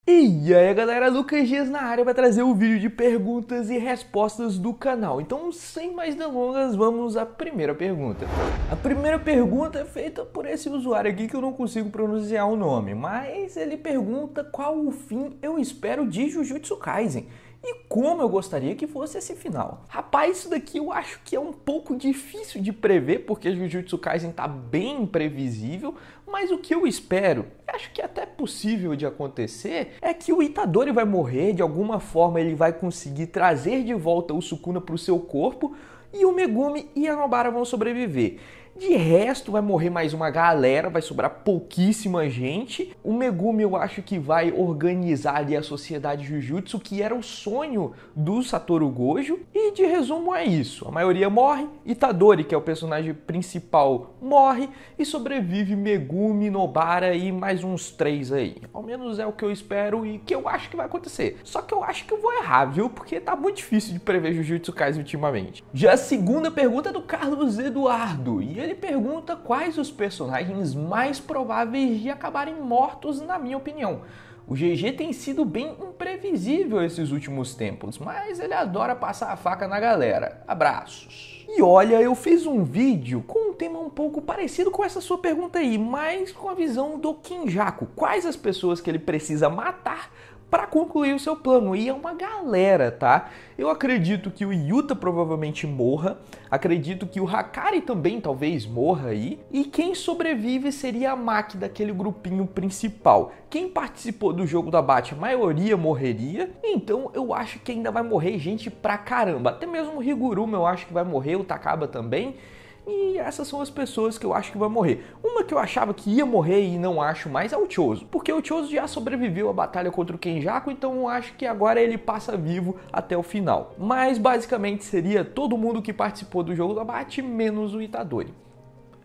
E aí galera, Lucas Dias na área para trazer o vídeo de perguntas e respostas do canal. Então, sem mais delongas, vamos à primeira pergunta. A primeira pergunta é feita por esse usuário aqui que eu não consigo pronunciar o nome, mas ele pergunta qual o fim eu espero de Jujutsu Kaisen e como eu gostaria que fosse esse final. Rapaz, isso daqui eu acho que é um pouco difícil de prever, porque Jujutsu Kaisen tá bem imprevisível, mas o que eu espero, acho que é até possível de acontecer, é que o Itadori vai morrer, de alguma forma ele vai conseguir trazer de volta o Sukuna para o seu corpo, e o Megumi e a Nobara vão sobreviver. De resto, vai morrer mais uma galera, vai sobrar pouquíssima gente. O Megumi eu acho que vai organizar ali a sociedade Jujutsu, que era o sonho do Satoru Gojo. E de resumo é isso. A maioria morre, Itadori, que é o personagem principal, morre. E sobrevive Megumi, Nobara e mais uns 3 aí. Ao menos é o que eu espero e que eu acho que vai acontecer. Só que eu acho que eu vou errar, viu? Porque tá muito difícil de prever Jujutsu Kaisen ultimamente. Já a segunda pergunta é do Carlos Eduardo. E ele pergunta quais os personagens mais prováveis de acabarem mortos, na minha opinião. O GG tem sido bem imprevisível esses últimos tempos, mas ele adora passar a faca na galera. Abraços! E olha, eu fiz um vídeo com um tema um pouco parecido com essa sua pergunta aí, mas com a visão do Kinjaku. Quais as pessoas que ele precisa matar para concluir o seu plano? E é uma galera, tá? Eu acredito que o Yuta provavelmente morra, acredito que o Hakari também talvez morra aí, e quem sobrevive seria a Maki daquele grupinho principal. Quem participou do jogo do abate, a maioria morreria, então eu acho que ainda vai morrer gente pra caramba. Até mesmo o Higuruma eu acho que vai morrer, o Takaba também. E essas são as pessoas que eu acho que vai morrer. Uma que eu achava que ia morrer e não acho mais é o Choso. Porque o Choso já sobreviveu à batalha contra o Kenjaku, então eu acho que agora ele passa vivo até o final. Mas basicamente seria todo mundo que participou do jogo do abate, menos o Itadori.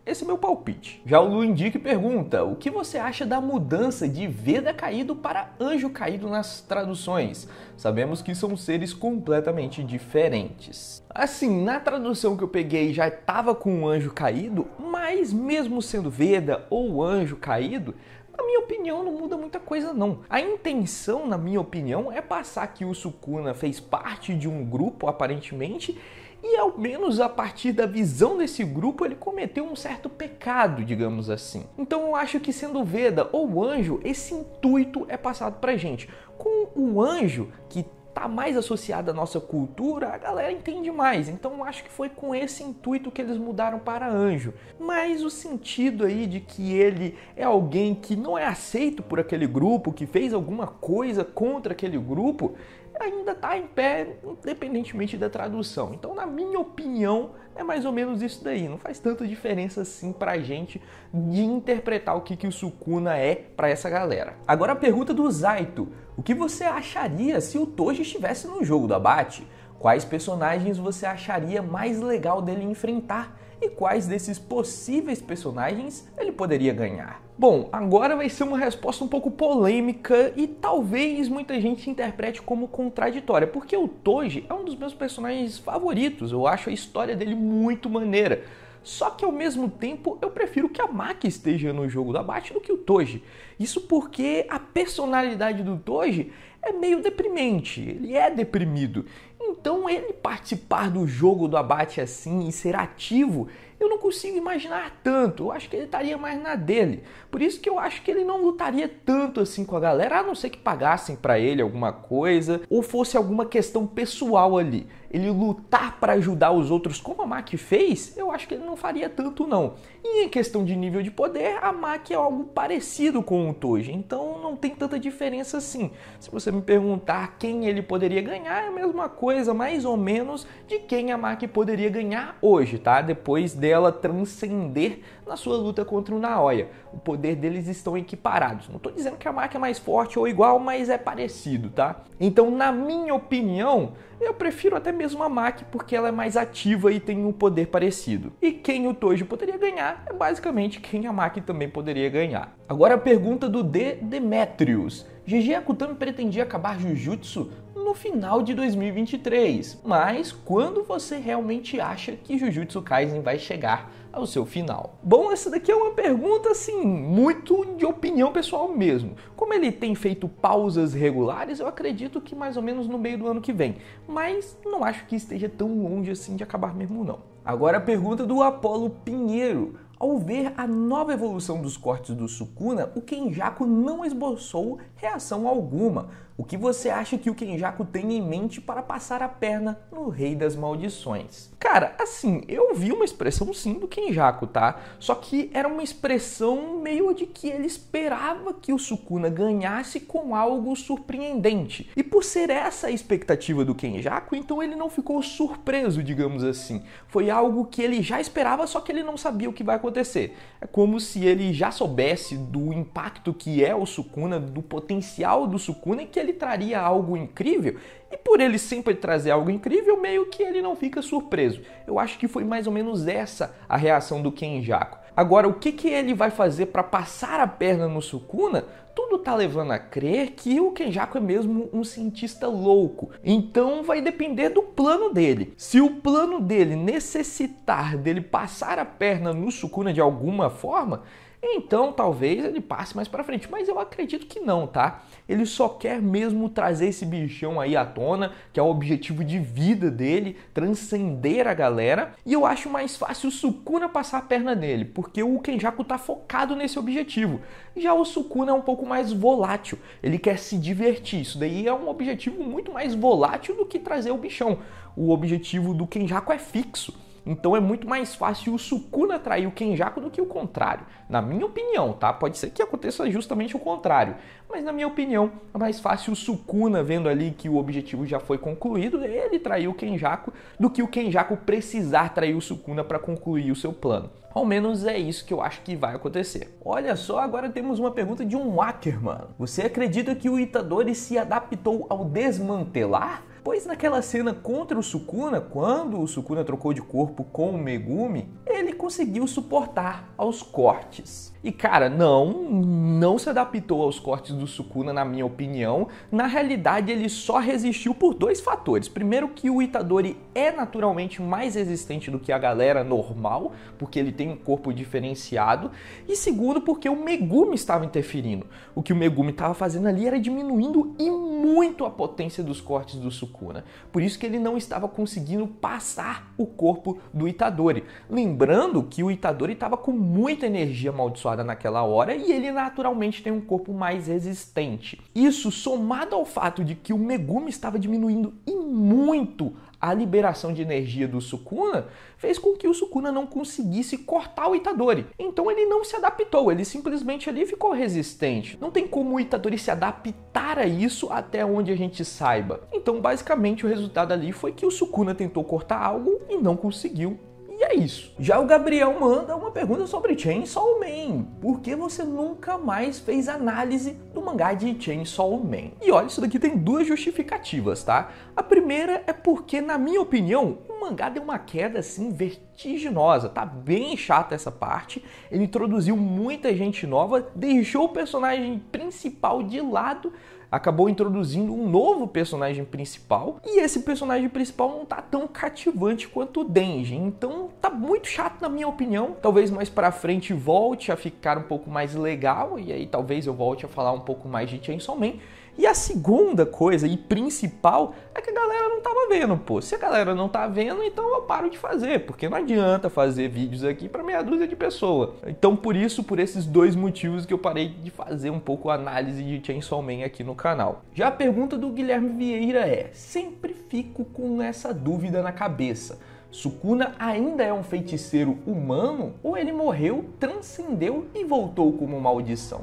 Esse é meu palpite. Já o Luindique pergunta, o que você acha da mudança de Veda caído para anjo caído nas traduções? Sabemos que são seres completamente diferentes. Assim, na tradução que eu peguei já estava com um anjo caído, mas mesmo sendo Veda ou anjo caído, na minha opinião, não muda muita coisa não. A intenção, na minha opinião, é passar que o Sukuna fez parte de um grupo, aparentemente, e ao menos a partir da visão desse grupo ele cometeu um certo pecado, digamos assim. Então eu acho que sendo Veda ou anjo, esse intuito é passado pra gente. Com o anjo, que tá mais associado à nossa cultura, a galera entende mais. Então eu acho que foi com esse intuito que eles mudaram para anjo. Mas o sentido aí de que ele é alguém que não é aceito por aquele grupo, que fez alguma coisa contra aquele grupo, ainda está em pé, independentemente da tradução. Então, na minha opinião, é mais ou menos isso daí. Não faz tanta diferença assim pra gente de interpretar o que o Sukuna é pra essa galera. Agora a pergunta do Zaito. O que você acharia se o Toji estivesse no jogo do abate? Quais personagens você acharia mais legal dele enfrentar? E quais desses possíveis personagens ele poderia ganhar? Bom, agora vai ser uma resposta um pouco polêmica e talvez muita gente interprete como contraditória, porque o Toji é um dos meus personagens favoritos, eu acho a história dele muito maneira. Só que ao mesmo tempo eu prefiro que a Maki esteja no jogo do abate do que o Toji. Isso porque a personalidade do Toji é meio deprimente, ele é deprimido. Então ele participar do jogo do abate assim e ser ativo, eu não consigo imaginar tanto. Eu acho que ele estaria mais na dele. Por isso que eu acho que ele não lutaria tanto assim com a galera, a não ser que pagassem pra ele alguma coisa ou fosse alguma questão pessoal ali. Ele lutar para ajudar os outros como a Maki fez, eu acho que ele não faria tanto não. E em questão de nível de poder, a Maki é algo parecido com o Toji, então não tem tanta diferença assim. Se você me perguntar quem ele poderia ganhar, é a mesma coisa, mais ou menos, de quem a Maki poderia ganhar hoje, tá? Depois dela transcender na sua luta contra o Naoya. O poder deles estão equiparados. Não estou dizendo que a Maki é mais forte ou igual, mas é parecido, tá? Então, na minha opinião, eu prefiro até mesmo a Maki porque ela é mais ativa e tem um poder parecido. E quem o Toji poderia ganhar é basicamente quem a Maki também poderia ganhar. Agora a pergunta do Demetrius. GG Akutami pretendia acabar Jujutsu no final de 2023, mas quando você realmente acha que Jujutsu Kaisen vai chegar ao seu final? Bom, essa daqui é uma pergunta assim, muito de opinião pessoal mesmo. Como ele tem feito pausas regulares, eu acredito que mais ou menos no meio do ano que vem, mas não acho que esteja tão longe assim de acabar mesmo não. Agora a pergunta do Apolo Pinheiro. Ao ver a nova evolução dos cortes do Sukuna, o Kenjaku não esboçou reação alguma. O que você acha que o Kenjaku tem em mente para passar a perna no Rei das Maldições? Cara, assim, eu vi uma expressão sim do Kenjaku, tá? Só que era uma expressão meio de que ele esperava que o Sukuna ganhasse com algo surpreendente. E por ser essa a expectativa do Kenjaku, então ele não ficou surpreso, digamos assim. Foi algo que ele já esperava, só que ele não sabia o que vai acontecer. É como se ele já soubesse do impacto que é o Sukuna, do potencial do Sukuna, e que ele traria algo incrível, e por ele sempre trazer algo incrível, meio que ele não fica surpreso. Eu acho que foi mais ou menos essa a reação do Kenjaku. Agora, o que ele vai fazer para passar a perna no Sukuna? Tudo tá levando a crer que o Kenjaku é mesmo um cientista louco. Então vai depender do plano dele. Se o plano dele necessitar dele passar a perna no Sukuna de alguma forma, então talvez ele passe mais pra frente, mas eu acredito que não, tá? Ele só quer mesmo trazer esse bichão aí à tona, que é o objetivo de vida dele, transcender a galera, e eu acho mais fácil o Sukuna passar a perna nele, porque o Kenjaku tá focado nesse objetivo. Já o Sukuna é um pouco mais volátil, ele quer se divertir, isso daí é um objetivo muito mais volátil do que trazer o bichão. O objetivo do Kenjaku é fixo. Então é muito mais fácil o Sukuna atrair o Kenjaku do que o contrário. Na minha opinião, tá? Pode ser que aconteça justamente o contrário. Mas na minha opinião, é mais fácil o Sukuna, vendo ali que o objetivo já foi concluído, ele trair o Kenjaku, do que o Kenjaku precisar trair o Sukuna para concluir o seu plano. Ao menos é isso que eu acho que vai acontecer. Olha só, agora temos uma pergunta de um Ackerman. Você acredita que o Itadori se adaptou ao desmantelar? Pois naquela cena contra o Sukuna, quando o Sukuna trocou de corpo com o Megumi, ele conseguiu suportar aos cortes. E cara, não se adaptou aos cortes do Sukuna, na minha opinião. Na realidade, ele só resistiu por dois fatores. Primeiro, que o Itadori é naturalmente mais resistente do que a galera normal, porque ele tem um corpo diferenciado. E segundo, porque o Megumi estava interferindo. O que o Megumi estava fazendo ali era diminuindo e muito a potência dos cortes do Sukuna. Por isso que ele não estava conseguindo passar o corpo do Itadori. Lembrando que o Itadori estava com muita energia amaldiçoada naquela hora e ele naturalmente tem um corpo mais resistente. Isso, somado ao fato de que o Megumi estava diminuindo e muito a liberação de energia do Sukuna, fez com que o Sukuna não conseguisse cortar o Itadori. Então ele não se adaptou, ele simplesmente ali ficou resistente. Não tem como o Itadori se adaptar a isso até onde a gente saiba. Então basicamente o resultado ali foi que o Sukuna tentou cortar algo e não conseguiu. E é isso. Já o Gabriel manda uma pergunta sobre Chainsaw Man. Por que você nunca mais fez análise do mangá de Chainsaw Man? E olha, isso daqui tem duas justificativas, tá? A primeira é porque, na minha opinião, o mangá deu uma queda assim vertiginosa. Tá bem chata essa parte. Ele introduziu muita gente nova, deixou o personagem principal de lado, acabou introduzindo um novo personagem principal, e esse personagem principal não tá tão cativante quanto o Denji, então tá muito chato na minha opinião. Talvez mais pra frente volte a ficar um pouco mais legal, e aí talvez eu volte a falar um pouco mais de Chainsaw Man. E a segunda coisa e principal é que a galera não tava vendo, pô. Se a galera não tá vendo, então eu paro de fazer, porque não adianta fazer vídeos aqui para meia dúzia de pessoas. Então por esses dois motivos que eu parei de fazer um pouco a análise de Chainsaw Man aqui no canal. Já a pergunta do Guilherme Vieira é: sempre fico com essa dúvida na cabeça. Sukuna ainda é um feiticeiro humano ou ele morreu, transcendeu e voltou como maldição?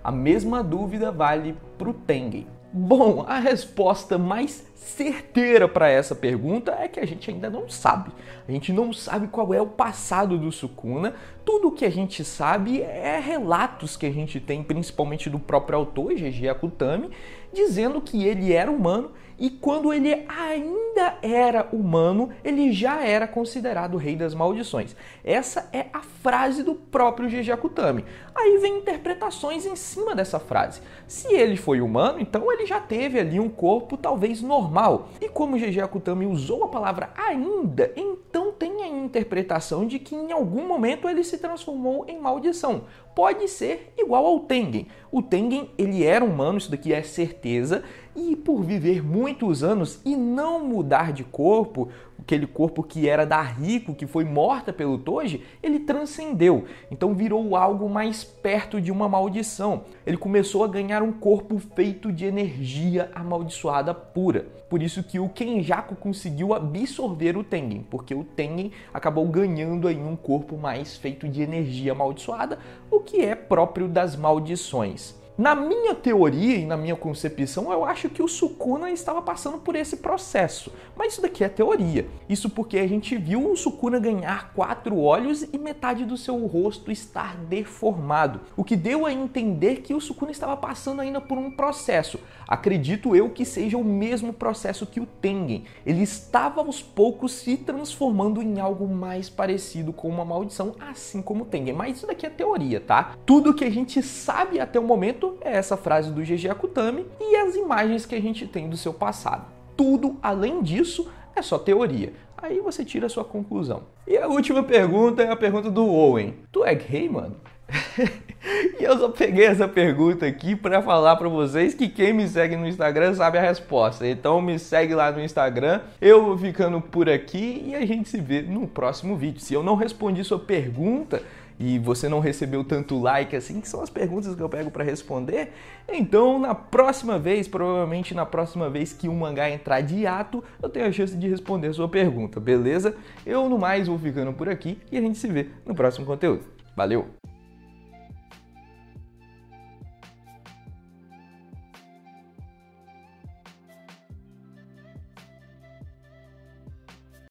A mesma dúvida vale para o Tengen. Bom, a resposta mais certeira para essa pergunta é que a gente ainda não sabe. A gente não sabe qual é o passado do Sukuna. Tudo o que a gente sabe é relatos que a gente tem, principalmente do próprio autor, GG Akutami, dizendo que ele era humano e quando ele ainda era humano, ele já era considerado o rei das maldições. Essa é a frase do próprio GG Akutami. Aí vem interpretações em cima dessa frase. Se ele foi humano, então ele já teve ali um corpo talvez normal. E como o GG Akutami usou a palavra ainda, então tem a interpretação de que em algum momento ele se transformou em maldição. Pode ser igual ao Tengen. O Tengen, ele era humano, isso daqui é certeza, e por viver muitos anos e não mudar de corpo, aquele corpo que era da Riko, que foi morta pelo Toji, ele transcendeu. Então virou algo mais perto de uma maldição. Ele começou a ganhar um corpo feito de energia amaldiçoada pura. Por isso que o Kenjaku conseguiu absorver o Tengen, porque o Tengen acabou ganhando aí um corpo mais feito de energia amaldiçoada, o que é próprio das maldições. Na minha teoria e na minha concepção, eu acho que o Sukuna estava passando por esse processo. Mas isso daqui é teoria. Isso porque a gente viu o Sukuna ganhar 4 olhos e metade do seu rosto estar deformado. O que deu a entender que o Sukuna estava passando ainda por um processo. Acredito eu que seja o mesmo processo que o Tengen. Ele estava aos poucos se transformando em algo mais parecido com uma maldição, assim como o Tengen. Mas isso daqui é teoria, tá? Tudo que a gente sabe até o momento é essa frase do GG Akutami e as imagens que a gente tem do seu passado. Tudo além disso é só teoria. Aí você tira a sua conclusão. E a última pergunta é a pergunta do Owen. Tu é gay, mano? E eu só peguei essa pergunta aqui para falar para vocês que quem me segue no Instagram sabe a resposta. Então me segue lá no Instagram. Eu vou ficando por aqui e a gente se vê no próximo vídeo. Se eu não respondi sua pergunta e você não recebeu tanto like assim, que são as perguntas que eu pego para responder, então na próxima vez, provavelmente na próxima vez que o mangá entrar de hiato, eu tenho a chance de responder a sua pergunta, beleza? Eu no mais vou ficando por aqui e a gente se vê no próximo conteúdo. Valeu!